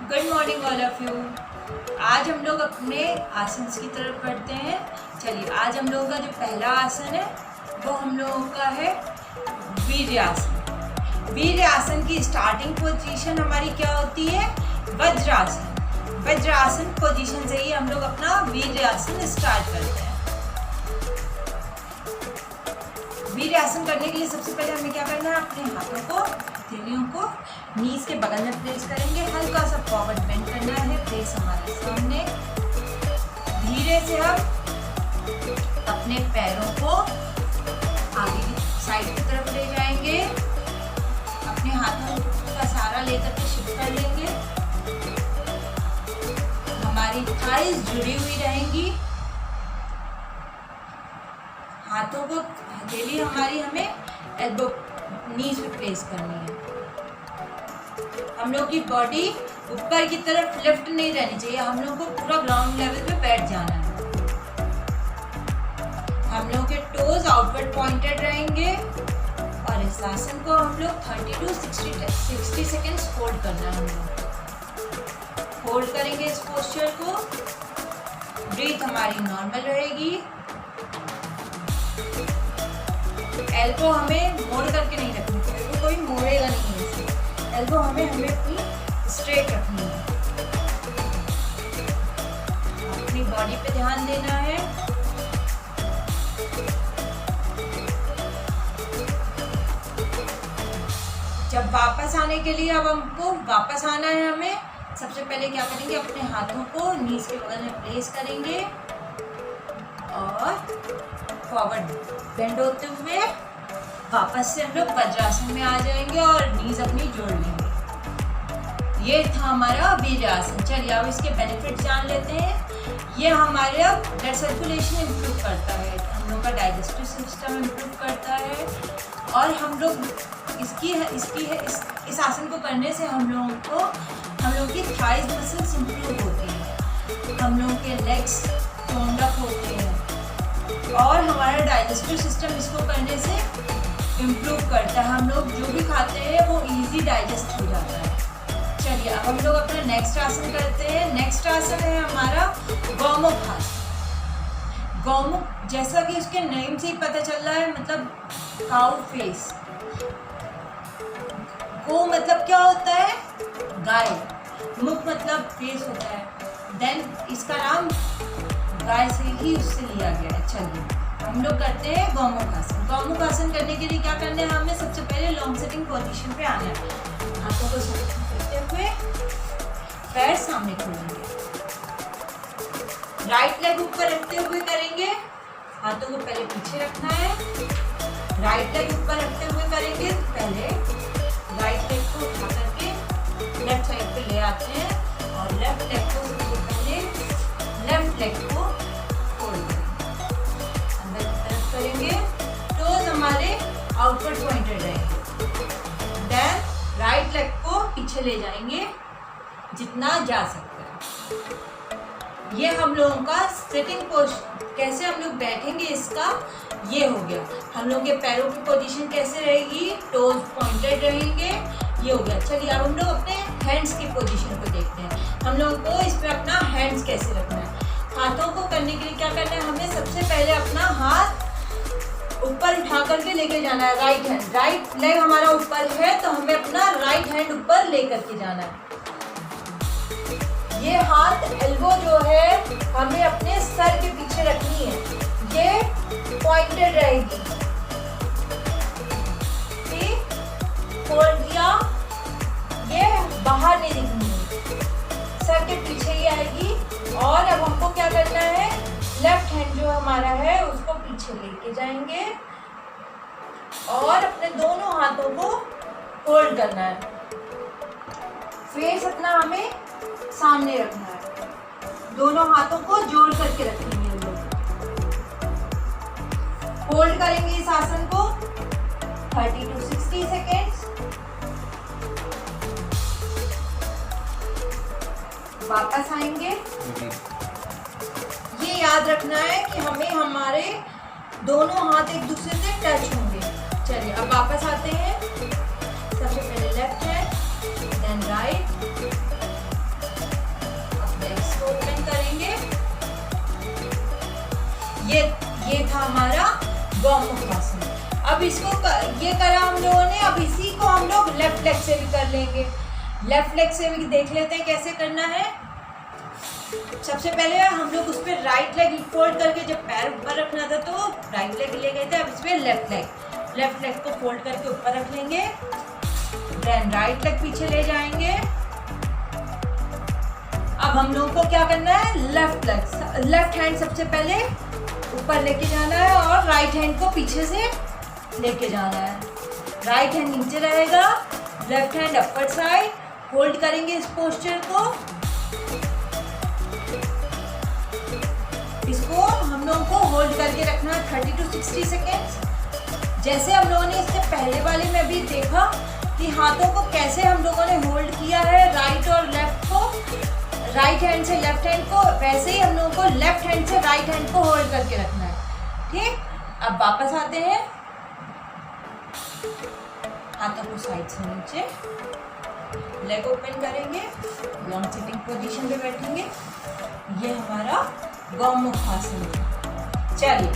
Good morning all of you. आज हम लोग अपने आसन की तरफ बढ़ते हैं। चलिए, आज हम लोगों का जो पहला आसन है वो हम लोगों का है वीर्यासन। वीर्यासन की स्टार्टिंग पोजीशन हमारी क्या होती है? वज्रासन। वज्रासन पोजीशन से ही हम लोग अपना वीर्यासन स्टार्ट करते हैं। वीर्यासन करने के लिए सबसे पहले हमें क्या करना है? अपने हाथों को, हथेलियों को नीज के बगल में प्लेस करेंगे। हल्का सा फॉरवर्ड बेंड करना है, फेस हमारे सामने। धीरे से हम अपने पैरों को आगे साइड की तरफ ले जाएंगे। अपने हाथों का सहारा लेकर के शिफ्ट कर लेंगे। हमारी थाइज जुड़ी हुई रहेंगी। हाथों को, हथेली हमारी हमें एल्बो नीज पे प्लेस करनी है। हम लोग की बॉडी ऊपर की तरफ लिफ्ट नहीं रहनी चाहिए। हम लोग को पूरा ग्राउंड लेवल पे बैठ जाना है। हम लोग के टोज आउटवर्ड पॉइंटेड रहेंगे और इस आसन को हम लोग 30 to 60 सेकेंड्स होल्ड करना है। हम लोग होल्ड करेंगे इस पोस्चर को। ब्रीथ हमारी नॉर्मल रहेगी। एल्बो हमें मोड़ करके नहीं रखनी चाहिए, एल्बो कोई मोड़ेगा नहीं है इसे। एल्बो हमें अपनी स्ट्रेट रखनी है। अपनी बॉडी पे ध्यान देना है। जब वापस आने के लिए, अब हमको वापस आना है, हमें सबसे पहले क्या करेंगे? अपने हाथों को नीज के बगल में प्लेस करेंगे और फॉरवर्ड बेंड होते हुए वापस से हम लोग वज्रासन में आ जाएंगे और नीज अपनी जोड़ लेंगे। ये था हमारा वीर्यासन। चलिए, अब इसके बेनिफिट जान लेते हैं। ये हमारे ब्लड सर्कुलेशन इम्प्रूव करता है, हम लोग का डाइजेस्टिव सिस्टम इम्प्रूव करता है और हम लोग इस आसन को करने से हम लोगों की थाइज मसल्स इम्प्रूव होती हैं। हम लोगों के लेग्स टोन्ड अप होते हैं और हमारा डाइजेस्टिव सिस्टम इसको करने से इम्प्रूव करता है। हम लोग जो भी खाते हैं वो इजी डाइजेस्ट हो जाता है। चलिए, अब हम लोग अपना नेक्स्ट आसन करते हैं। नेक्स्ट आसन है हमारा गौमुख आसन। गौमुख, जैसा कि उसके नेम से ही पता चल रहा है, मतलब काउ फेस। गो मतलब क्या होता है? गाय। मुख मतलब फेस होता है। देन इसका नाम गाय से ही उससे लिया गया है। चलिए, हम लोग करते हैं गौमुख आसन। गौमुख आसन करने के लिए क्या करना है? हमें सबसे पहले लॉन्ग सिटिंग पोजीशन पे आना है। हाथों को करते हुए पैर सामने खोलेंगे। राइट लेग ऊपर रखते हुए करेंगे। हाथों को पहले पीछे रखना है। राइट लेग ऊपर रखते हुए करेंगे। पहले राइट लेग को उठा करके लेफ्ट साइड पे ले आते हैं और लेफ्ट लेग को सबसे पहले लेफ्ट लेग को फोल्ड करेंगे। टोज हमारे आउटवर्ड पॉइंटेड रहेंगे। देन राइट लेग को पीछे ले जाएंगे जितना जा सकता है। ये हम लोगों का सिटिंग पोस्चर। कैसे हम लोग बैठेंगे इसका ये हो गया। हम लोग के पैरों की पोजीशन कैसे रहेगी? टोज पॉइंटेड रहेंगे। ये हो गया। चलिए, अब हम लोग अपने हैंड्स की पोजीशन को देखते हैं। हम लोगों को इस पे अपना हैंड्स कैसे रखना है। हाथों को करने के लिए क्या करना है? हमें सबसे पहले अपना हाथ ऊपर उठा करके लेके जाना है। राइट हैंड, राइट लेग हमारा ऊपर है तो हमें अपना राइट हैंड ऊपर लेकर के जाना है। ये हाथ एल्बो जो है हमें अपने सर के पीछे रखनी है। ये पॉइंटेड रहेगी। फोल्ड किया, ये बाहर नहीं दिखनी है, सर के पीछे ही आएगी। और अब हमको क्या करना है? लेफ्ट हैंड जो हमारा है उसको पीछे लेके जाएंगे और अपने दोनों हाथों को होल्ड करना है। फेस अपना हमें सामने रखना है। दोनों हाथों को जोड़ करके रखेंगे हम लोग। होल्ड करेंगे इस आसन को 30 to 60 सेकेंड्स। वापस आएंगे। ये याद रखना है कि हमें हमारे दोनों हाथ एक दूसरे से टच होंगे। चलिए, अब वापस आते हैं। सबसे पहले लेफ्ट हैंड, देन राइट, ये था हमारा गौमुखासन। अब इसको ये करा हम लोगों ने, अब इसी को हम लोग लेफ्ट लेग से भी कर लेंगे। लेफ्ट लेग से भी देख लेते हैं कैसे करना है। सबसे पहले हम लोग उस पर राइट लेग फोल्ड करके, जब पैर ऊपर रखना था तो राइट लेग ले गए थे, अब इस पर लेफ्ट लेग को फोल्ड करके ऊपर रख लेंगे। देन राइट लेग पीछे ले जाएंगे। अब हम लोगों को क्या करना है, लेफ्ट हैंड सबसे पहले ऊपर लेके जाना है और राइट हैंड को पीछे से लेके जाना है। राइट हैंड नीचे रहेगा, left hand upper side, hold करेंगे इस पोस्चर को। इसको हम लोगों को होल्ड करके रखना है 30 to 60 सेकेंड्स। जैसे हम लोगों ने इससे पहले वाले में भी देखा कि हाथों को कैसे हम लोगों ने होल्ड किया है, राइट और लेफ्ट को, राइट हैंड से लेफ्ट हैंड को, वैसे ही हम लोगों को लेफ्ट हैंड से राइट हैंड को होल्ड करके रखना है। ठीक, अब वापस आते हैं, हाथों को साइड से नीचे, लेग ओपन करेंगे, लॉन्ग सिटिंग पोजीशन पे बैठेंगे। ये हमारा गौमुखासन है। चलिए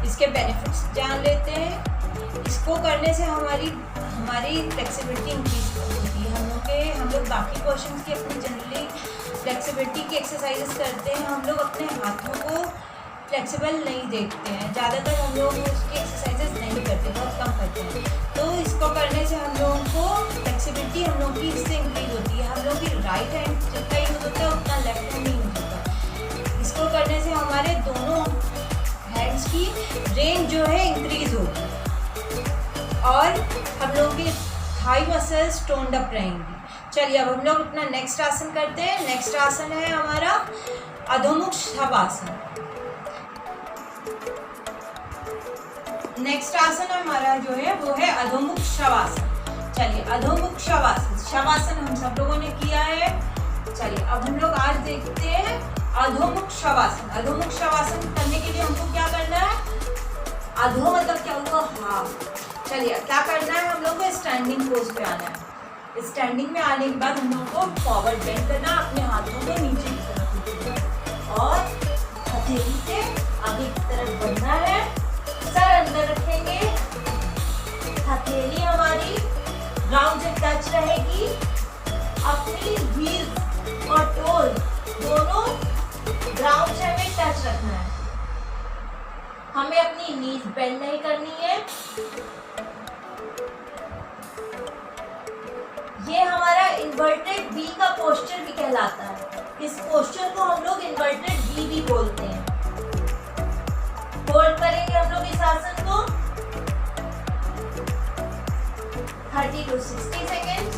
इसके बेनिफिट्स जान लेते हैं। इसको करने से हमारी फ्लेक्सिबिलिटी इंक्रीज होती है। हम लोग बाकी क्वेश्चंस की अपनी जनरली फ्लेक्सिबिलिटी की एक्सरसाइजेस करते हैं, हम लोग अपने हाथों को फ्लेक्सिबल नहीं देखते हैं, ज़्यादातर हम लोग उसकी एक्सरसाइजेस नहीं करते, बहुत कम करते हैं। तो इसको करने से हम लोगों को फ्लेक्सिबिलिटी हम लोग की इससे इंक्रीज होती है। हम लोग की राइट हैंड जितना यूज होता है उतना लेफ्ट हैंड नहीं यूज होता। इसको करने से हमारे दोनों हैंड्स की रेंज जो है इंक्रीज होगी और हम लोग की थाई मसल्स टोन्ड अप रहेंगी। चलिए अब हम लोग अपना नेक्स्ट आसन करते हैं। नेक्स्ट आसन है हमारा अधोमुख शवासन। नेक्स्ट आसन हमारा जो है वो है अधोमुख शवासन। चलिए अधोमुख शवासन, शवासन हम सब लोगों ने किया है। चलिए अब हम लोग आज देखते हैं अधोमुख शवासन। अधोमुख शवासन करने के लिए हमको क्या करना है, अधो मतलब क्या होगा, हाथ। चलिए क्या करना है, हम लोग को स्टैंडिंग पोज पे आना है। स्टैंडिंग में आने के बाद हम लोग को फॉरवर्ड बेंड करना, अपने हाथों को नीचे की तरफ और हथेली से आगे की तरफ बढ़ना है। सर अंदर रखेंगे, हथेली हमारी ग्राउंड से टच रहेगी। अपनी हील और टोल दोनों ग्राउंड से हमें टच रखना है। हमें अपनी नीज बेंड नहीं करनी है। ये हमारा इन्वर्टेड वी का पोस्चर भी कहलाता है। इस पोस्चर को हम लोग इन्वर्टेड वी भी बोलते हैं। होल्ड करेंगे हम लोग इस आसन को 30 to 60 सेकेंड्स।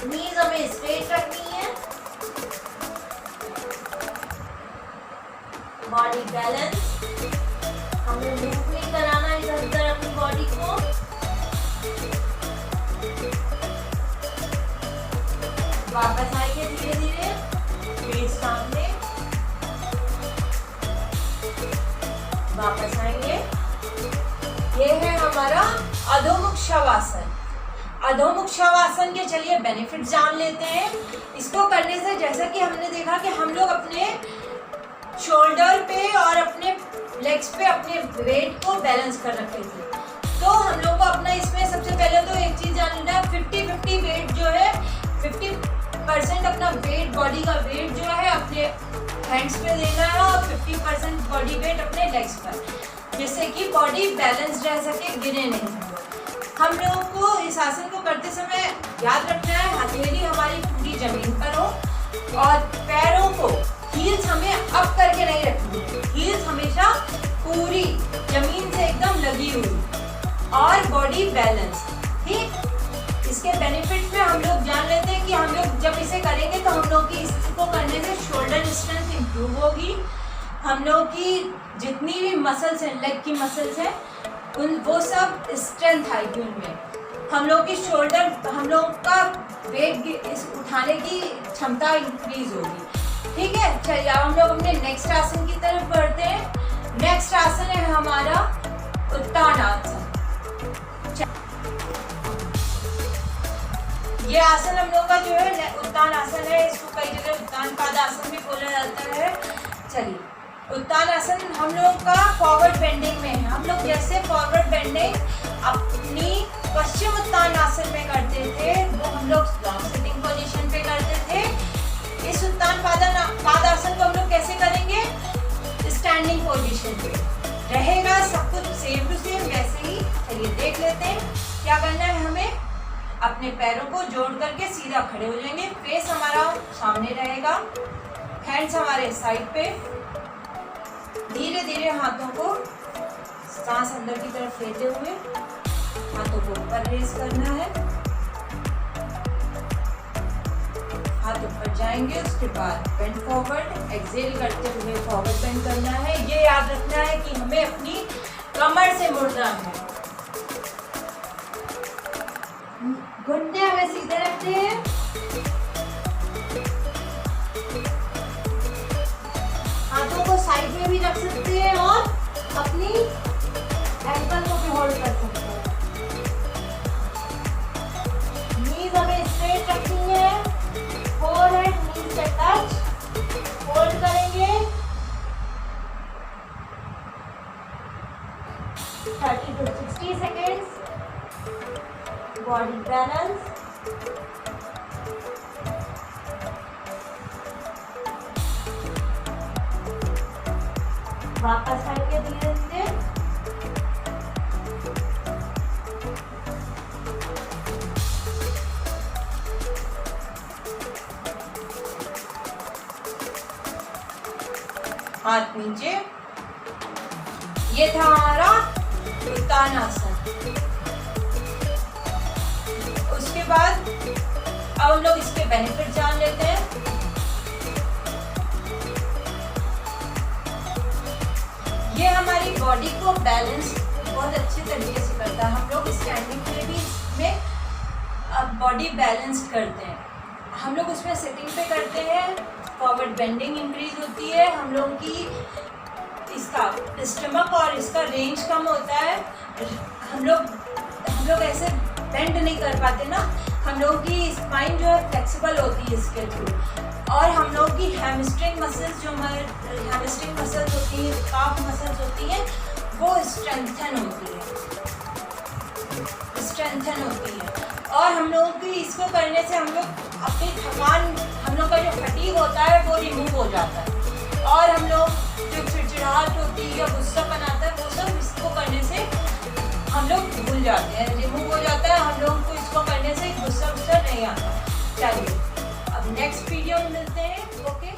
नीज हमें स्ट्रेट रखनी है, बॉडी बैलेंस, हमें मूव नहीं कराना इधर उधर अपनी बॉडी को। वापस आइए धीरे धीरे, फेस सामने, वापस आएंगे। ये है हमारा अधोमुख शवासन। अधोमुख शवासन के चलिए बेनिफिट जान लेते हैं। इसको करने से जैसा कि हमने देखा कि हम लोग अपने शोल्डर पे और अपने लेग्स पे अपने वेट को बैलेंस कर रखे थे। तो हम लोग को अपना इसमें सबसे पहले तो एक चीज जान लेना है, 50-50 वेट जो है, 50% अपना वेट, बॉडी का वेट जो है अपने हैंड्स पे देना है और 50% बॉडी वेट अपने लेग्स पर, जिससे कि बॉडी बैलेंस रह सके, गिरे नहीं। हम लोगों को इस आसन को करते समय याद रखना है हथेली हमारी पूरी जमीन पर हो और पैरों को हील्स हमें अप करके नहीं रखनी है। हील्स हमेशा पूरी जमीन से एकदम लगी हुई और बॉडी बैलेंस। ठीक, इसके बेनिफिट में हम लोग जान लेते हैं कि हम लोग जब इसे करेंगे तो हम लोग की इसको करने से शोल्डर स्ट्रेंथ इंप्रूव होगी। हम लोग की जितनी भी मसल्स हैं, लेग की मसल्स हैं, वो सब स्ट्रेंथ आएगी उनमें। हम लोग की शोल्डर, हम लोग का वेट उठाने की क्षमता इंक्रीज होगी। ठीक है, चलिए अब हम लोग अपने नेक्स्ट आसन की तरफ बढ़ते हैं। नेक्स्ट आसन है हमारा उत्तानासन। ये आसन हम लोग का जो है उत्तान आसन है, इसको कई जगह उत्तान पाद आसन भी बोला जाता है। चलिए, उत्तान आसन हम लोग का फॉरवर्ड बेंडिंग में है। हम लोग जैसे फॉरवर्ड बेंडिंग अपनी पश्चिम उत्तान आसन में करते थे, वो हम लोग लॉन्ग सिटिंग पोजीशन पे करते थे। इस उत्तान पाद आसन को हम लोग कैसे करेंगे? स्टैंडिंग पोजीशन पे रहेगा, सब कुछ सेम टू सेम वैसे ही। चलिए देख लेते हैं क्या करना है हमें। अपने पैरों को जोड़ करके सीधा खड़े हो जाएंगे, फेस हमारा सामने रहेगा, हैंड्स हमारे साइड पे। धीरे धीरे हाथों को सांस अंदर की तरफ लेते हुए हाथों को ऊपर रेज करना है, हाथ ऊपर जाएंगे। उसके बाद बेंड फॉरवर्ड, एक्सेल करते हुए फॉरवर्ड बेंड करना है। ये याद रखना है कि हमें अपनी कमर से मुड़ना है। घुटने हमें सीधे रखते हैं, हाथों को साइड में भी रख सकते हैं और अपनी एंकल को भी होल्ड कर सकते हैं। नीज हमें स्ट्रेट रखनी है, फोरहेड नीज से टच, होल्ड करेंगे 30 to 60 सेकेंड्स। बॉडी बैलेंस, वापस हटके धीरे धीरे। हाथ नीचे। ये था हमारा उत्तान आसन। उसके बाद अब हम लोग इसके बेनिफिट जान लेते हैं। ये हमारी बॉडी को बैलेंस बहुत अच्छे तरीके से करता है। हम लोग स्टैंडिंग पे भी इसमें अब बॉडी बैलेंस करते हैं। हम लोग उसमें सिटिंग पे करते हैं, फॉरवर्ड बेंडिंग इंक्रीज होती है, हम लोग की इसका स्टमक और इसका रेंज कम होता है। हम लोग ऐसे बेंड नहीं कर पाते ना, हम लोग की स्पाइन जो है फ्लेक्सिबल होती है इसके थ्रू। और हम लोग की हैमस्ट्रिंग मसल्स, जो हमारे हैमस्ट्रिंग मसल्स होती हैं, काफ मसल्स होती हैं, वो स्ट्रेंथन होती है। और हम लोगों की इसको करने से हम लोग अपनी थकान, हम लोग का जो फटीग होता है वो रिमूव हो जाता है। और हम लोग जो चिड़चिड़ाहट होती है या गुस्सापन आता है, वो सब इसको करने से हम लोग भूल जाते हैं, रिमूव हो जाता है। हम लोग को इसको करने से गुस्सा नहीं आता। चलिए अब नेक्स्ट वीडियो में मिलते हैं। ओके।